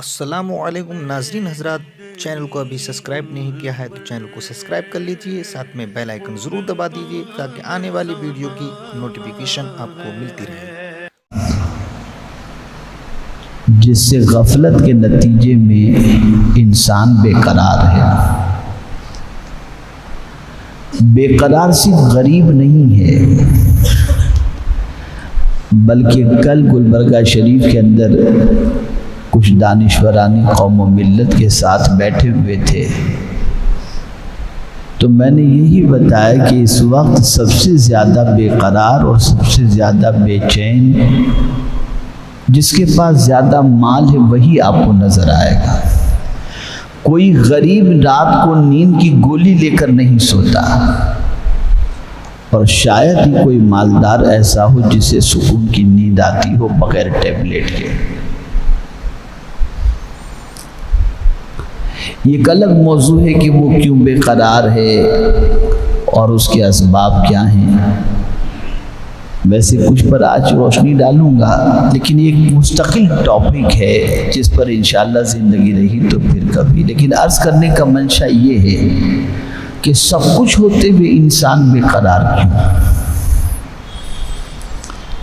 السلام علیکم ناظرین حضرات، چینل کو ابھی سبسکرائب نہیں کیا ہے تو چینل کو سبسکرائب کر لیجئے، ساتھ میں بیل آئیکن ضرور دبا دیجئے تاکہ آنے والی ویڈیو کی نوٹیفیکیشن آپ کو ملتی رہے۔ جس سے غفلت کے نتیجے میں انسان بے قرار ہے۔ بے قرار صرف غریب نہیں ہے، بلکہ کل گلبرگہ شریف کے اندر کچھ دانشورانی قوم و ملت کے ساتھ بیٹھے ہوئے تھے، تو میں نے یہی بتایا کہ اس وقت سب سے زیادہ بے قرار اور سب سے زیادہ بے چین جس کے پاس زیادہ مال ہے وہی آپ کو نظر آئے گا۔ کوئی غریب رات کو نیند کی گولی لے کر نہیں سوتا، اور شاید ہی کوئی مالدار ایسا ہو جسے سکون کی نیند آتی ہو بغیر ٹیبلیٹ کے۔ یہ ایک الگ موضوع ہے کہ وہ کیوں بے قرار ہے اور اس کے اسباب کیا ہیں، ویسے کچھ پر آج روشنی ڈالوں گا، لیکن یہ ایک مستقل ٹاپک ہے جس پر انشاءاللہ زندگی رہی تو پھر کبھی۔ لیکن عرض کرنے کا منشا یہ ہے کہ سب کچھ ہوتے ہوئے انسان بے قرار کیوں؟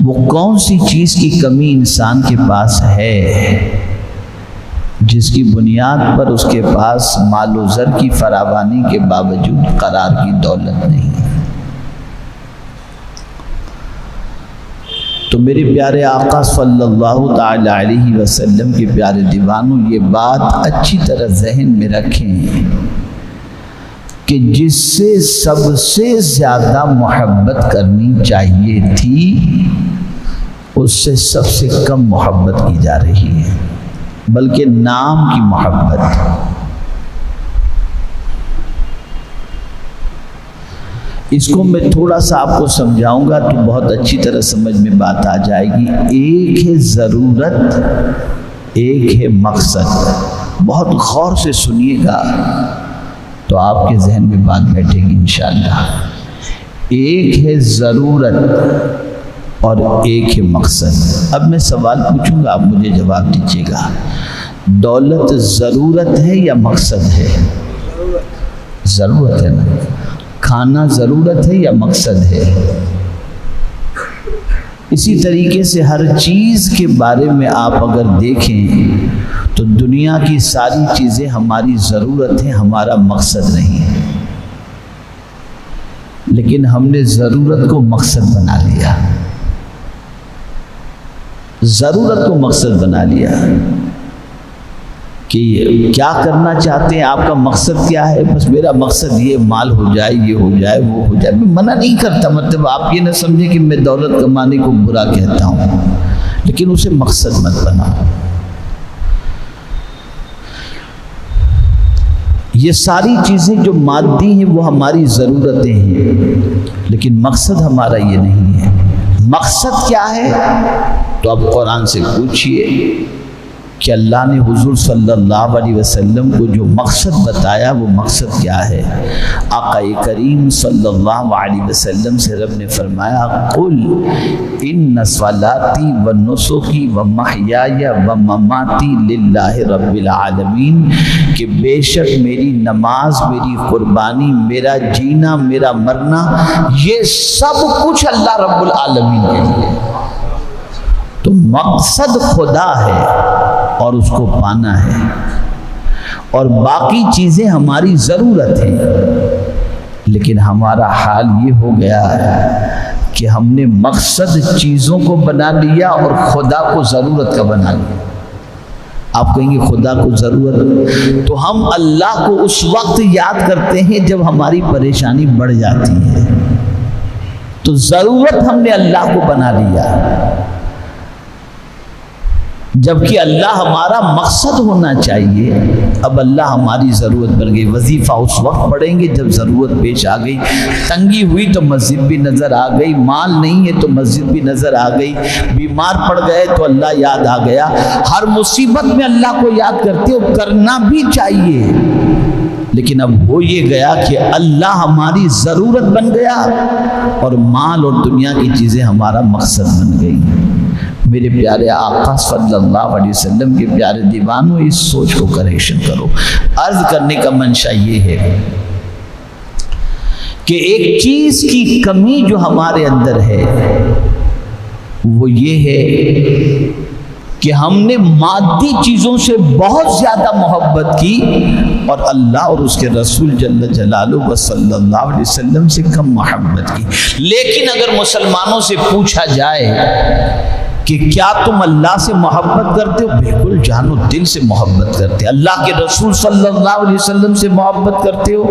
وہ کون سی چیز کی کمی انسان کے پاس ہے جس کی بنیاد پر اس کے پاس مال و زر کی فراوانی کے باوجود قرار کی دولت نہیں؟ تو میرے پیارے آقا صلی اللہ تعالی علیہ وسلم کے پیارے دیوانوں، یہ بات اچھی طرح ذہن میں رکھیں کہ جس سے سب سے زیادہ محبت کرنی چاہیے تھی اس سے سب سے کم محبت کی جا رہی ہے، بلکہ نام کی محبت۔ اس کو میں تھوڑا سا آپ کو سمجھاؤں گا تو بہت اچھی طرح سمجھ میں بات آ جائے گی۔ ایک ہے ضرورت، ایک ہے مقصد۔ بہت غور سے سنیے گا تو آپ کے ذہن میں بات بیٹھے گی انشاءاللہ۔ ایک ہے ضرورت اور ایک ہے مقصد۔ اب میں سوال پوچھوں گا، آپ مجھے جواب دیجیے گا۔ دولت ضرورت ہے یا مقصد ہے؟ ضرورت ہے نا۔ کھانا ضرورت ہے یا مقصد ہے؟ اسی طریقے سے ہر چیز کے بارے میں آپ اگر دیکھیں تو دنیا کی ساری چیزیں ہماری ضرورت ہے، ہمارا مقصد نہیں ہے، لیکن ہم نے ضرورت کو مقصد بنا لیا۔ ضرورت کو مقصد بنا لیا کہ کیا کرنا چاہتے ہیں، آپ کا مقصد کیا ہے؟ بس میرا مقصد یہ مال ہو جائے، یہ ہو جائے، وہ ہو جائے۔ میں منع نہیں کرتا، مطلب آپ یہ نہ سمجھیں کہ میں دولت کمانے کو برا کہتا ہوں، لیکن اسے مقصد مت بناؤ۔ یہ ساری چیزیں جو مادی ہیں وہ ہماری ضرورتیں ہیں، لیکن مقصد ہمارا یہ نہیں ہے۔ مقصد کیا ہے؟ تو اب قرآن سے پوچھئے کہ اللہ نے حضور صلی اللہ علیہ وسلم کو جو مقصد بتایا وہ مقصد کیا ہے؟ آقا کریم صلی اللہ علیہ وسلم سے رب نے فرمایا، قل ان صلاتی و نسکی و محیای و مماتی للہ رب العالمین، کہ بے شک میری نماز، میری قربانی، میرا جینا، میرا مرنا، یہ سب کچھ اللہ رب العالمین کے لیے۔ تو مقصد خدا ہے اور اس کو پانا ہے، اور باقی چیزیں ہماری ضرورت ہیں، لیکن ہمارا حال یہ ہو گیا کہ ہم نے مقصد چیزوں کو بنا لیا اور خدا کو ضرورت کا بنا لیا۔ آپ کہیں گے خدا کو ضرورت، تو ہم اللہ کو اس وقت یاد کرتے ہیں جب ہماری پریشانی بڑھ جاتی ہے، تو ضرورت ہم نے اللہ کو بنا لیا، جبکہ اللہ ہمارا مقصد ہونا چاہیے۔ اب اللہ ہماری ضرورت بن گئی۔ وظیفہ اس وقت پڑھیں گے جب ضرورت پیش آ گئی، تنگی ہوئی تو مسجد بھی نظر آ گئی، مال نہیں ہے تو مسجد بھی نظر آ گئی، بیمار پڑ گئے تو اللہ یاد آ گیا۔ ہر مصیبت میں اللہ کو یاد کرتے ہو، کرنا بھی چاہیے، لیکن اب ہو یہ گیا کہ اللہ ہماری ضرورت بن گیا اور مال اور دنیا کی چیزیں ہمارا مقصد بن گئی۔ میرے پیارے آقا صلی اللہ علیہ وسلم کے پیارے دیوانوں، اس سوچ کو کریکشن کرو۔ عرض کرنے کا منشا یہ ہے کہ ایک چیز کی کمی جو ہمارے اندر ہے وہ یہ ہے کہ ہم نے مادی چیزوں سے بہت زیادہ محبت کی اور اللہ اور اس کے رسول جل جلالہ صلی اللہ علیہ وسلم سے کم محبت کی۔ لیکن اگر مسلمانوں سے پوچھا جائے کہ کیا تم اللہ سے محبت کرتے ہو؟ بالکل جانو دل سے محبت کرتے۔ اللہ کے رسول صلی اللہ علیہ وسلم سے محبت کرتے ہو؟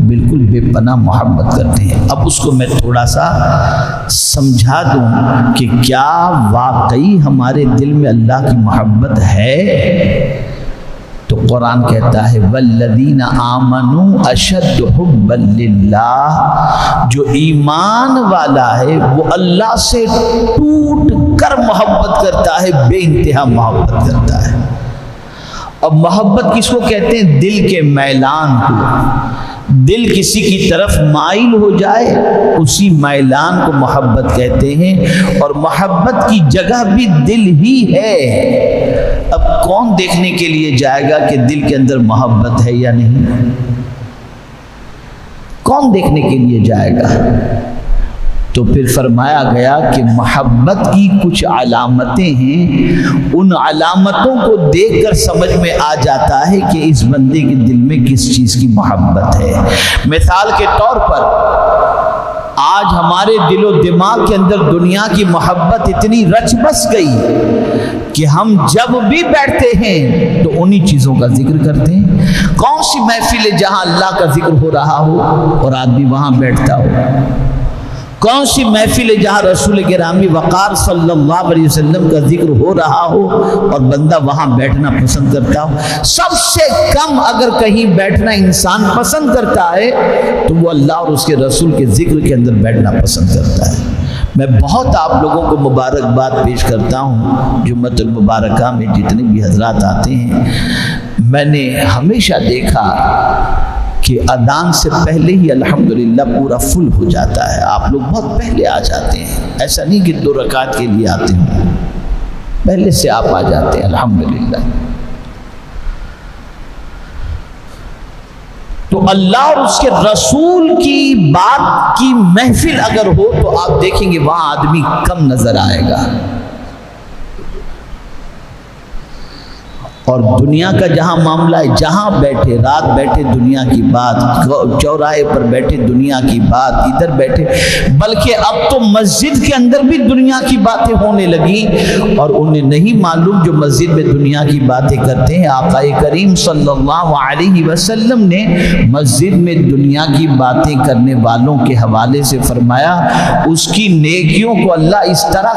بالکل بے پناہ محبت کرتے ہیں۔ اب اس کو میں تھوڑا سا سمجھا دوں کہ کیا واقعی ہمارے دل میں اللہ کی محبت ہے؟ تو قرآن کہتا ہے والذین آمنوا اشد حبا للہ، جو ایمان والا ہے وہ اللہ سے ٹوٹ کر محبت کرتا ہے، بے انتہا محبت کرتا ہے۔ اب محبت کس کو کہتے ہیں؟ دل کے میلان کو۔ دل کسی کی طرف مائل ہو جائے اسی میلان کو محبت کہتے ہیں، اور محبت کی جگہ بھی دل ہی ہے۔ اب کون دیکھنے کے لیے جائے گا کہ دل کے اندر محبت ہے یا نہیں؟ کون دیکھنے کے لیے جائے گا؟ تو پھر فرمایا گیا کہ محبت کی کچھ علامتیں ہیں، ان علامتوں کو دیکھ کر سمجھ میں آ جاتا ہے کہ اس بندے کے دل میں کس چیز کی محبت ہے۔ مثال کے طور پر آج ہمارے دل و دماغ کے اندر دنیا کی محبت اتنی رچ بس گئی کہ ہم جب بھی بیٹھتے ہیں تو انہی چیزوں کا ذکر کرتے ہیں۔ کون سی محفل ہے جہاں اللہ کا ذکر ہو رہا ہو اور آدمی وہاں بیٹھتا ہو؟ کون سی محفل ہے جہاں رسول گرامی وقار صلی اللہ علیہ وسلم کا ذکر ہو رہا ہو اور بندہ وہاں بیٹھنا پسند کرتا ہو؟ سب سے کم اگر کہیں بیٹھنا انسان پسند کرتا ہے تو وہ اللہ اور اس کے رسول کے ذکر کے اندر بیٹھنا پسند کرتا ہے۔ میں بہت آپ لوگوں کو مبارکباد پیش کرتا ہوں، جمعۃ المبارکہ میں جتنے بھی حضرات آتے ہیں۔ میں نے ہمیشہ دیکھا کہ اذان سے پہلے ہی الحمدللہ پورا فل ہو جاتا ہے۔ آپ لوگ بہت پہلے آ جاتے ہیں، ایسا نہیں کہ 2 رکعت کے لیے آتے ہیں، پہلے سے آپ آ جاتے ہیں الحمدللہ۔ تو اللہ اور اس کے رسول کی بات کی محفل اگر ہو تو آپ دیکھیں گے وہاں آدمی کم نظر آئے گا، اور دنیا کا جہاں معاملہ ہے، جہاں بیٹھے رات بیٹھے دنیا کی بات، چوراہے پر بیٹھے دنیا کی بات، ادھر بیٹھے، بلکہ اب تو مسجد کے اندر بھی دنیا کی باتیں ہونے لگی، اور انہیں نہیں معلوم جو مسجد میں دنیا کی باتیں کرتے ہیں۔ آقا کریم صلی اللہ علیہ وسلم نے مسجد میں دنیا کی باتیں کرنے والوں کے حوالے سے فرمایا اس کی نیکیوں کو اللہ اس طرح،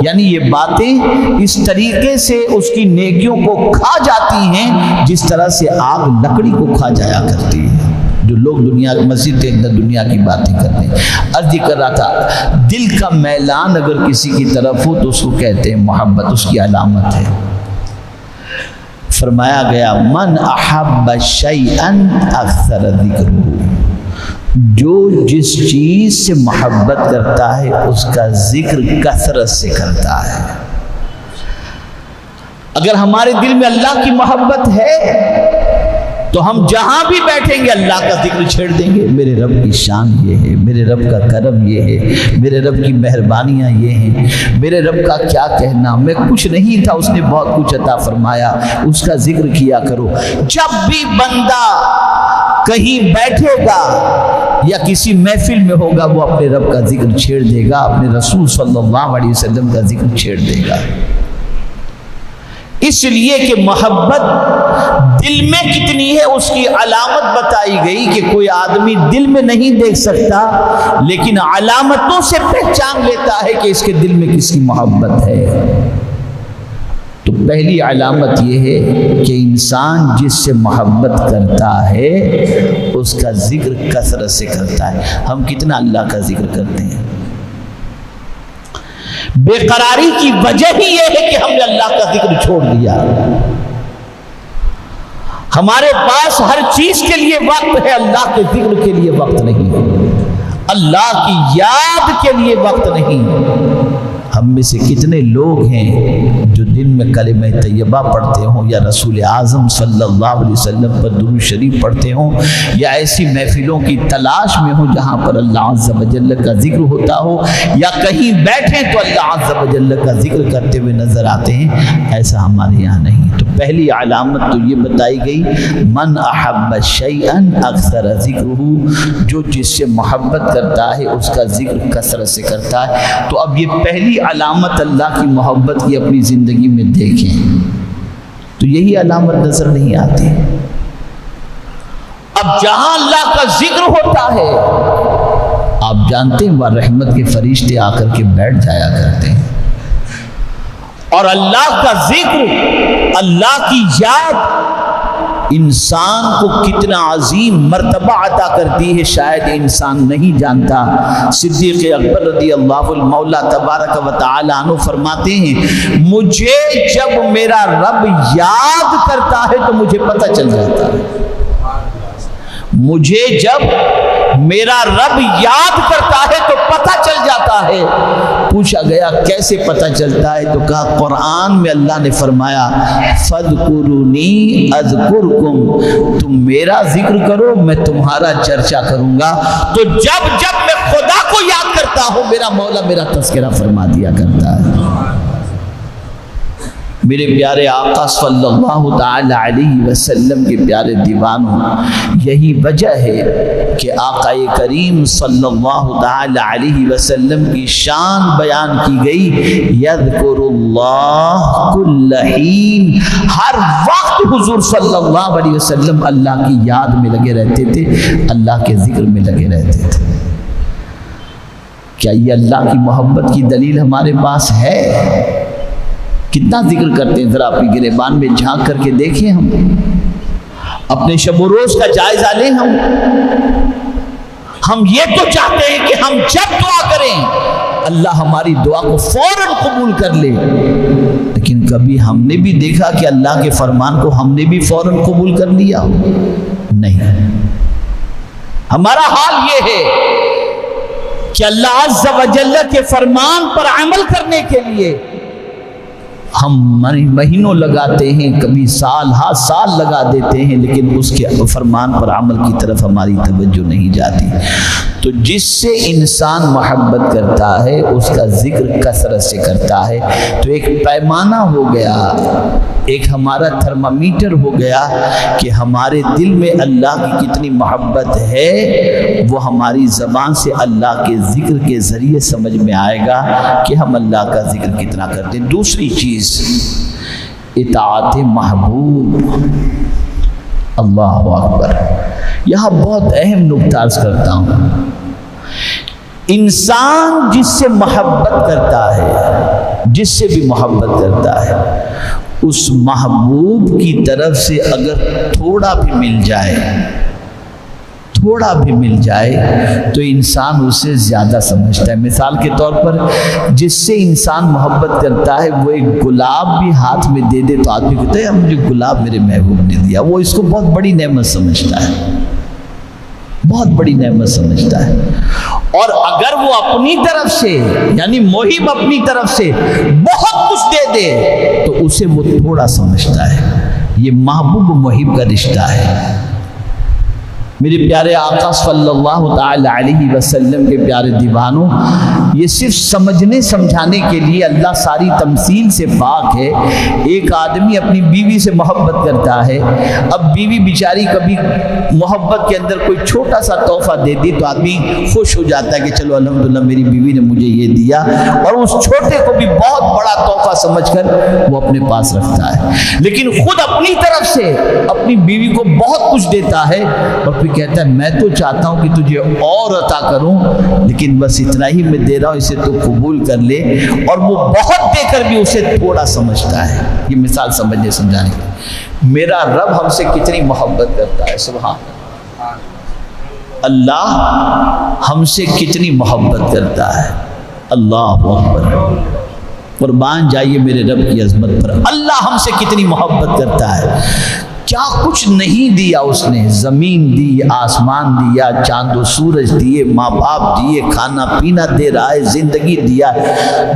یعنی یہ باتیں اس طریقے سے اس کی نیکیوں کو کھا جاتی ہیں جس طرح سے آگ لکڑی کو کھا جایا کرتی ہے۔ جو لوگ دنیا مسجد کے اندر دنیا کی باتیں کرتے ہیں، عرض کر رہا تھا دل کا میلان اگر کسی کی طرف ہو تو اس کو کہتے ہیں محبت، اس کی علامت ہے۔ فرمایا گیا من احب شیئا اکثر ذکرہ، جو جس چیز سے محبت کرتا ہے اس کا ذکر کثرت سے کرتا ہے۔ اگر ہمارے دل میں اللہ کی محبت ہے تو ہم جہاں بھی بیٹھیں گے اللہ کا ذکر چھیڑ دیں گے۔ میرے رب کی شان یہ ہے، میرے رب کا کرم یہ ہے، میرے رب کی مہربانیاں یہ ہیں، میرے رب کا کیا کہنا، میں کچھ نہیں تھا اس نے بہت کچھ عطا فرمایا، اس کا ذکر کیا کرو۔ جب بھی بندہ کہیں بیٹھے گا یا کسی محفل میں ہوگا وہ اپنے رب کا ذکر چھیڑ دے گا، اپنے رسول صلی اللہ علیہ وسلم کا ذکر چھیڑ دے گا۔ اس لیے کہ محبت دل میں کتنی ہے اس کی علامت بتائی گئی کہ کوئی آدمی دل میں نہیں دیکھ سکتا لیکن علامتوں سے پہچان لیتا ہے کہ اس کے دل میں کس کی محبت ہے۔ تو پہلی علامت یہ ہے کہ انسان جس سے محبت کرتا ہے اس کا ذکر کثرت سے کرتا ہے۔ ہم کتنا اللہ کا ذکر کرتے ہیں؟ بے قراری کی وجہ ہی یہ ہے کہ ہم نے اللہ کا ذکر چھوڑ دیا۔ ہمارے پاس ہر چیز کے لیے وقت ہے، اللہ کے ذکر کے لیے وقت نہیں ہے، اللہ کی یاد کے لیے وقت نہیں۔ ہم میں سے کتنے لوگ ہیں جو دن میں کلمہ طیبہ پڑھتے ہوں، یا رسول اعظم صلی اللہ علیہ وسلم پر درود شریف پڑھتے ہوں، یا ایسی محفلوں کی تلاش میں ہوں جہاں پر اللہ عز و جل کا ذکر ہوتا ہو، یا کہیں بیٹھیں تو اللہ عز و جل کا ذکر کرتے ہوئے نظر آتے ہیں۔ ایسا ہمارے یہاں نہیں۔ تو پہلی علامت تو یہ بتائی گئی، من احب شیئا اکثر ذکرہ، جو جس سے محبت کرتا ہے اس کا ذکر کثرت سے کرتا ہے۔ تو اب یہ پہلی علامت اللہ کی محبت کی اپنی زندگی میں دیکھیں تو یہی علامت نظر نہیں آتی۔ اب جہاں اللہ کا ذکر ہوتا ہے، آپ جانتے ہیں وہاں رحمت کے فرشتے آ کر کے بیٹھ جایا کرتے ہیں، اور اللہ کا ذکر، اللہ کی یاد انسان کو کتنا عظیم مرتبہ عطا کرتی ہے، شاید انسان نہیں جانتا۔ صدیق اکبر رضی اللہ المولا تبارک و تعالی عنہ فرماتے ہیں، مجھے جب میرا رب یاد کرتا ہے تو مجھے پتہ چل جاتا ہے، مجھے جب میرا رب یاد کرتا ہے تو پتہ چل جاتا ہے۔ پوچھا گیا کیسے پتہ چلتا ہے؟ تو کہا قرآن میں اللہ نے فرمایا فَاذْكُرُونِي أَذْكُرْكُمْ، تم میرا ذکر کرو میں تمہارا چرچا کروں گا۔ تو جب جب میں خدا کو یاد کرتا ہوں میرا مولا میرا تذکرہ فرما دیا کرتا ہے۔ میرے پیارے آقا صلی اللہ تعالی علیہ وسلم کے پیارے دیوانوں، یہی وجہ ہے کہ آقا کریم صلی اللہ تعالی علیہ وسلم کی شان بیان کی گئی، یذکر اللہ کل حین، ہر وقت حضور صلی اللہ علیہ وسلم اللہ کی یاد میں لگے رہتے تھے، اللہ کے ذکر میں لگے رہتے تھے۔ کیا یہ اللہ کی محبت کی دلیل ہمارے پاس ہے؟ کتنا ذکر کرتے ہیں؟ ذرا اپنی گریبان میں جھانک کر کے دیکھیں، ہم اپنے شب و روز کا جائزہ لیں۔ ہم یہ تو چاہتے ہیں کہ ہم جب دعا کریں اللہ ہماری دعا کو فوراً قبول کر لے، لیکن کبھی ہم نے بھی دیکھا کہ اللہ کے فرمان کو ہم نے بھی فوراً قبول کر لیا؟ نہیں۔ ہمارا حال یہ ہے کہ اللہ عز و جل کے فرمان پر عمل کرنے کے لیے ہم مہینوں لگاتے ہیں، کبھی سال ہا سال لگا دیتے ہیں، لیکن اس کے فرمان پر عمل کی طرف ہماری توجہ نہیں جاتی۔ تو جس سے انسان محبت کرتا ہے اس کا ذکر کثرت سے کرتا ہے۔ تو ایک پیمانہ ہو گیا، ایک ہمارا تھرمامیٹر ہو گیا کہ ہمارے دل میں اللہ کی کتنی محبت ہے، وہ ہماری زبان سے اللہ کے ذکر کے ذریعے سمجھ میں آئے گا کہ ہم اللہ کا ذکر کتنا کرتے ہیں۔ دوسری چیز اطاعت محبوب، اللہ اکبر۔ یہاں بہت اہم نکتہ عرض کرتا ہوں، انسان جس سے محبت کرتا ہے، جس سے بھی محبت کرتا ہے، اس محبوب کی طرف سے اگر تھوڑا بھی مل جائے، تھوڑا بھی مل جائے تو انسان اسے زیادہ سمجھتا ہے۔ مثال کے طور پر جس سے انسان محبت کرتا ہے وہ ایک گلاب بھی ہاتھ میں دے دے تو آدمی کہتا ہے مجھے گلاب میرے محبوب نے دیا، وہ اس کو بہت بڑی نعمت سمجھتا ہے، بہت بڑی نعمت سمجھتا ہے۔ اور اگر وہ اپنی طرف سے یعنی محب اپنی طرف سے بہت کچھ دے دے تو اسے وہ تھوڑا سمجھتا ہے۔ یہ محبوب محب کا رشتہ ہے۔ میرے پیارے آقا صلی اللہ تعالی علیہ وسلم کے پیارے دیوانوں، یہ صرف سمجھنے سمجھانے کے لیے اللہ ساری تمثیل سے پاک ہے۔ ایک آدمی اپنی بیوی سے محبت کرتا ہے، اب بیوی بیچاری کبھی محبت کے اندر کوئی چھوٹا سا تحفہ دے دی تو آدمی خوش ہو جاتا ہے کہ چلو الحمدللہ میری بیوی نے مجھے یہ دیا، اور اس چھوٹے کو بھی بہت بڑا تحفہ سمجھ کر وہ اپنے پاس رکھتا ہے۔ لیکن خود اپنی طرف سے اپنی بیوی کو بہت کچھ دیتا ہے اور پھر کہتا ہے میں تو چاہتا ہوں کہ تجھے اور عطا کروں، لیکن بس اتنا ہی میں دے رہا ہوں، اسے تو قبول کر لے، اور وہ بہت دے کر بھی اسے تھوڑا سمجھتا ہے۔ یہ مثال سمجھنے سمجھانے کی۔ میرا رب ہم سے کتنی محبت کرتا ہے، سبحان اللہ، ہم سے کتنی محبت کرتا ہے، اللہ اکبر۔ قربان جائیے میرے رب کی عظمت پر، اللہ ہم سے کتنی محبت کرتا ہے۔ کیا کچھ نہیں دیا اس نے، زمین دی، آسمان دیا، چاند و سورج دیے، ماں باپ دیے، کھانا پینا دے رہا ہے، زندگی دیا،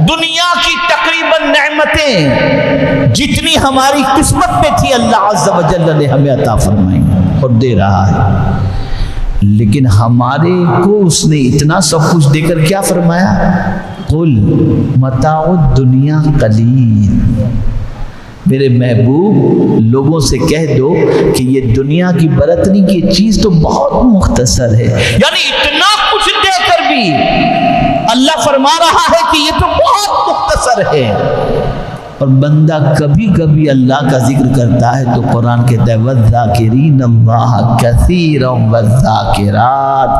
دنیا کی تقریباً نعمتیں جتنی ہماری قسمت میں تھی اللہ عز و جل نے ہمیں عطا فرمائی اور دے رہا ہے، لیکن ہمارے کو اس نے اتنا سب کچھ دے کر کیا فرمایا؟ قل متاع الدنیا قلیل، میرے محبوب لوگوں سے کہہ دو کہ یہ دنیا کی برتنی کی چیز تو بہت مختصر ہے، یعنی اتنا کچھ دے کر بھی اللہ فرما رہا ہے کہ یہ تو بہت مختصر ہے۔ اور بندہ کبھی کبھی اللہ کا ذکر کرتا ہے تو قرآن کہتا ہے وَالذَّاكِرِينَ اللَّهَ كَثِيرًا وَالذَّاكِرَاتِ،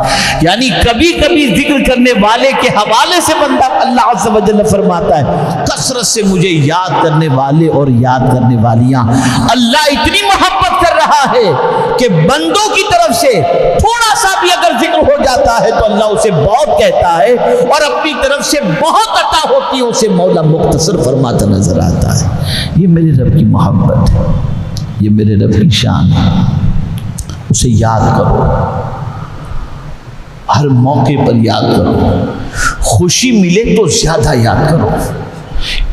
یعنی کبھی کبھی ذکر کرنے والے کے حوالے سے بندہ اللہ عز و جل فرماتا ہے کثرت سے مجھے یاد کرنے والے اور یاد کرنے والیاں، اللہ اتنی محبت کر رہا ہے کہ بندوں کی طرف سے تھوڑا سا بھی اگر ذکر ہو جاتا ہے تو اللہ اسے بہت کہتا ہے، اور اپنی طرف سے بہت عطا ہوتی ہے اسے مولا مختصر فرماتا نظر آتا ہے۔ یہ میرے رب کی محبت ہے، یہ میرے رب کی شان ہے، اسے یاد کرو، ہر موقع پر یاد کرو، خوشی ملے تو زیادہ یاد کرو۔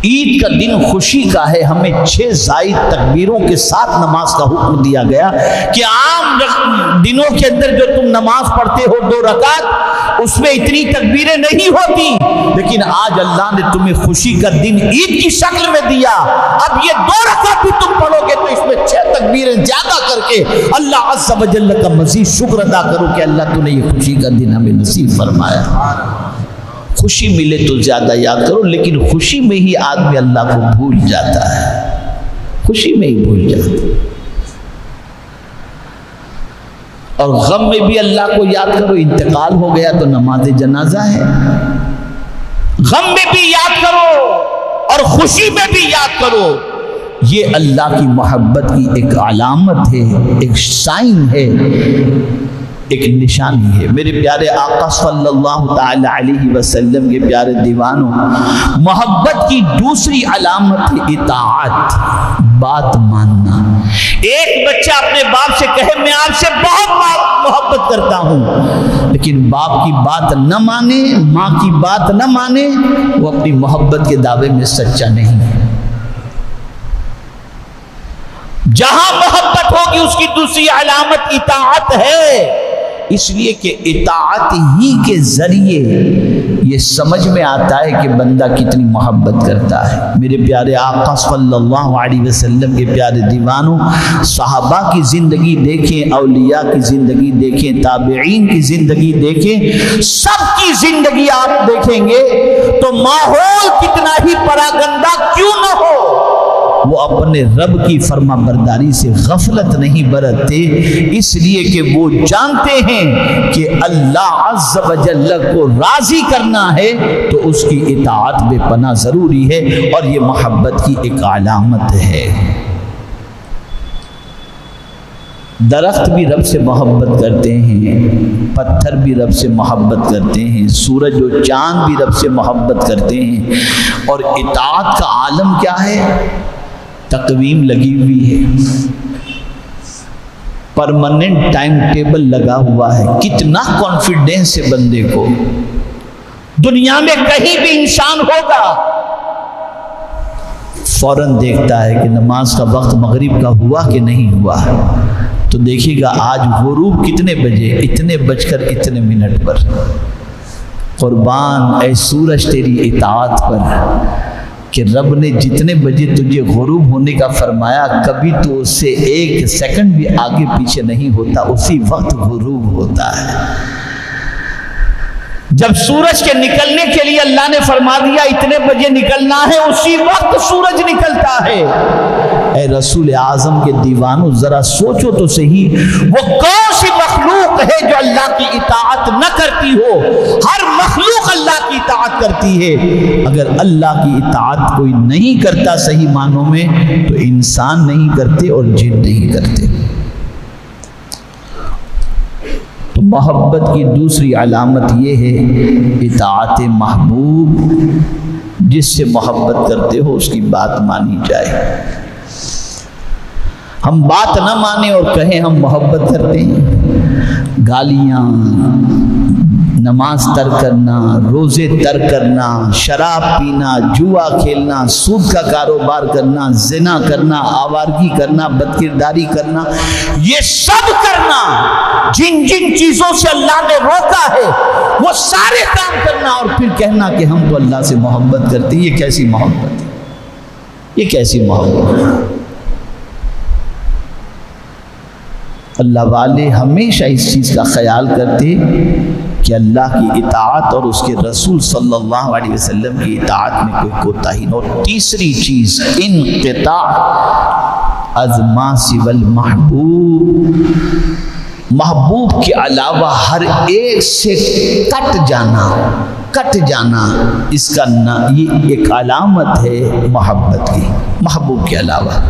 عید کا دن خوشی کا ہے، ہمیں 6 زائد تکبیروں کے ساتھ نماز کا حکم دیا گیا کہ عام دنوں کے اندر جو تم نماز پڑھتے ہو 2 رکعت اس میں اتنی تکبیریں نہیں ہوتی، لیکن آج اللہ نے تمہیں خوشی کا دن عید کی شکل میں دیا، اب یہ 2 رکعت بھی تم پڑھو گے تو اس میں 6 تکبیریں زیادہ کر کے اللہ عز و جل کا مزید شکر ادا کرو کہ اللہ تو نے یہ خوشی کا دن ہمیں نصیب فرمایا۔ خوشی ملے تو زیادہ یاد کرو، لیکن خوشی میں ہی آدمی اللہ کو بھول جاتا ہے، خوشی میں ہی بھول جاتا ہے، اور غم میں بھی اللہ کو یاد کرو، انتقال ہو گیا تو نماز جنازہ ہے، غم میں بھی یاد کرو اور خوشی میں بھی یاد کرو، یہ اللہ کی محبت کی ایک علامت ہے، ایک سائن ہے، ایک نشانی ہے۔ میرے پیارے آقا صلی اللہ تعالی علیہ وسلم کے پیارے دیوانوں، محبت کی دوسری علامت ہے اطاعت، بات ماننا۔ ایک بچہ اپنے باپ سے کہے میں آپ سے بہت محبت کرتا ہوں، لیکن باپ کی بات نہ مانے، ماں کی بات نہ مانے، وہ اپنی محبت کے دعوے میں سچا نہیں ہے۔ جہاں محبت ہوگی اس کی دوسری علامت اطاعت ہے، اس لیے کہ اطاعت ہی کے ذریعے یہ سمجھ میں آتا ہے کہ بندہ کتنی محبت کرتا ہے۔ میرے پیارے آقا صلی اللہ علیہ وسلم کے پیارے دیوانوں، صحابہ کی زندگی دیکھیں، اولیاء کی زندگی دیکھیں، تابعین کی زندگی دیکھیں، سب کی زندگی آپ دیکھیں گے تو ماحول کتنا ہی پراگندہ کیوں نہ ہو، وہ اپنے رب کی فرما برداری سے غفلت نہیں برتتے، اس لیے کہ وہ جانتے ہیں کہ اللہ عز و جل کو راضی کرنا ہے تو اس کی اطاعت بے پناہ ضروری ہے، اور یہ محبت کی ایک علامت ہے۔ درخت بھی رب سے محبت کرتے ہیں، پتھر بھی رب سے محبت کرتے ہیں، سورج و چاند بھی رب سے محبت کرتے ہیں، اور اطاعت کا عالم کیا ہے؟ تقویم لگی ہوئی ہے، پرماننٹ ٹائم ٹیبل لگا ہوا ہے۔ کتنا کانفیڈنس ہے بندے کو، دنیا میں کہیں بھی انسان ہوگا فوراً دیکھتا ہے کہ نماز کا وقت مغرب کا ہوا کہ نہیں ہوا، تو دیکھیے گا آج غروب کتنے بجے، اتنے بج کر اتنے منٹ پر، قربان اے سورج تیری اطاعت پر کہ رب نے جتنے بجے تجھے غروب ہونے کا فرمایا کبھی تو اس سے 1 سیکنڈ بھی آگے پیچھے نہیں ہوتا، اسی وقت غروب ہوتا ہے۔ جب سورج کے نکلنے کے لیے اللہ نے فرما دیا اتنے بجے نکلنا ہے، اسی وقت سورج نکلتا ہے۔ اے رسول اعظم کے دیوانوں ذرا سوچو تو صحیح، وہ کون سی مخلوق ہے جو اللہ کی اطاعت نہ کرتی ہو؟ ہر مخلوق اللہ کی اطاعت کرتی ہے۔ اگر اللہ کی اطاعت کوئی نہیں کرتا صحیح معنوں میں تو انسان نہیں کرتے اور جن نہیں کرتے۔ تو محبت کی دوسری علامت یہ ہے اطاعت محبوب، جس سے محبت کرتے ہو اس کی بات مانی جائے۔ ہم بات نہ مانیں اور کہیں ہم محبت کرتے ہیں، گالیاں، نماز ترک کرنا، روزے ترک کرنا، شراب پینا، جوا کھیلنا، سود کا کاروبار کرنا، زنا کرنا، آوارگی کرنا، بدکرداری کرنا، یہ سب کرنا، جن جن چیزوں سے اللہ نے روکا ہے وہ سارے کام کرنا، اور پھر کہنا کہ ہم تو اللہ سے محبت کرتے ہیں۔ یہ کیسی محبت ہے؟ یہ کیسی محبت ہے؟ اللہ والے ہمیشہ اس چیز کا خیال کرتے کہ اللہ کی اطاعت اور اس کے رسول صلی اللہ علیہ وسلم کی اطاعت میں کوئی کوتاہی نہ ہو۔ تیسری چیز انقطاع از ما سوی المحبوب، محبوب کے علاوہ ہر ایک سے کٹ جانا، اس کا یہ ایک علامت ہے محبت کی، محبوب کے علاوہ۔